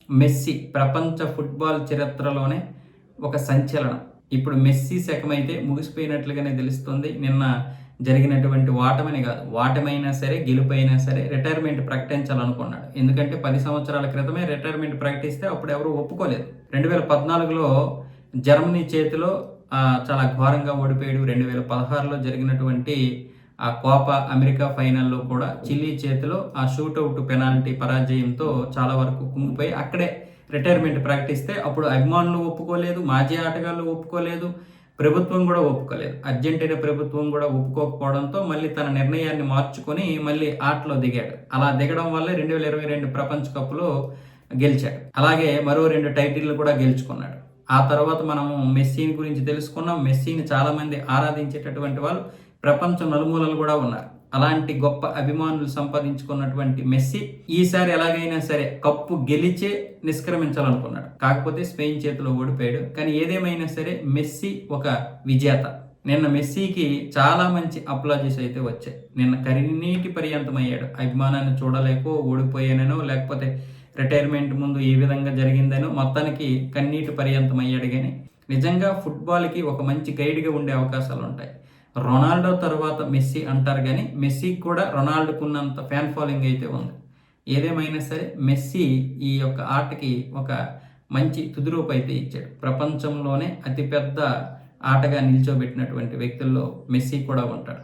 Messy ప్రపంచ football చరిత్రలోనే ఒక సంచలనం. ఇప్పుడు మెస్సీ శకమైతే ముగిసిపోయినట్లుగానే తెలుస్తుంది. నిన్న జరిగినటువంటి ఓటమని కాదు, ఓటమైనా సరే గెలుపైనా సరే రిటైర్మెంట్ ప్రకటించాలనుకున్నాడు. ఎందుకంటే 10 సంవత్సరాల క్రితమే రిటైర్మెంట్ ప్రకటిస్తే అప్పుడు ఎవరు ఒప్పుకోలేదు. 2014లో జర్మనీ చేతిలో చాలా ఘోరంగా ఓడిపోయాడు. 2016లో జరిగినటువంటి ఆ కోపా అమెరికా ఫైనల్లో కూడా చిల్లీ చేతిలో ఆ షూటౌట్ పెనాల్టీ పరాజయంతో చాలా వరకు కుంగిపోయి అక్కడే రిటైర్మెంట్ ప్రకటిస్తే అప్పుడు అభిమానులు ఒప్పుకోలేదు, మాజీ ఆటగాళ్ళు ఒప్పుకోలేదు, ప్రభుత్వం కూడా ఒప్పుకోలేదు. అర్జెంటీనా ప్రభుత్వం కూడా ఒప్పుకోకపోవడంతో మళ్ళీ తన నిర్ణయాన్ని మార్చుకొని మళ్ళీ ఆటలో దిగాడు. అలా దిగడం వల్లే 2022 ప్రపంచ కప్లో గెలిచాడు. అలాగే మరో 2 టైటిళ్లు కూడా గెలుచుకున్నాడు. ఆ తర్వాత మనము మెస్సీని గురించి తెలుసుకున్నాం. మెస్సీని చాలామంది ఆరాధించేటటువంటి వాళ్ళు ప్రపంచం నలుమూలలు కూడా ఉన్నారు. అలాంటి గొప్ప అభిమానులు సంపాదించుకున్నటువంటి మెస్సీ ఈసారి ఎలాగైనా సరే కప్పు గెలిచే నిష్క్రమించాలనుకున్నాడు. కాకపోతే స్పెయిన్ చేతిలో ఓడిపోయాడు. కానీ ఏదేమైనా సరే మెస్సీ ఒక విజేత. నిన్న మెస్సీకి చాలా మంచి అప్లాజీస్ అయితే వచ్చాయి. నిన్న కన్నీటి పర్యంతమయ్యాడు. అభిమానాన్ని చూడలేకో, ఓడిపోయానో, లేకపోతే రిటైర్మెంట్ ముందు ఏ విధంగా జరిగిందనో మొత్తానికి కన్నీటి పర్యంతమయ్యాడు. కానీ నిజంగా ఫుట్బాల్కి ఒక మంచి గైడ్గా ఉండే అవకాశాలు ఉంటాయి. రొనాల్డో తర్వాత మెస్సీ అంటారు, కానీ మెస్సీకి కూడా రొనాల్డోకున్నంత ఫ్యాన్ ఫాలోయింగ్ అయితే ఉంది. ఏదేమైనా సరే మెస్సీ ఈ యొక్క ఆటకి ఒక మంచి తుదిరూపు అయితే ఇచ్చాడు. ప్రపంచంలోనే అతిపెద్ద ఆటగా నిల్చోబెట్టినటువంటి వ్యక్తుల్లో మెస్సీ కూడా ఉంటాడు.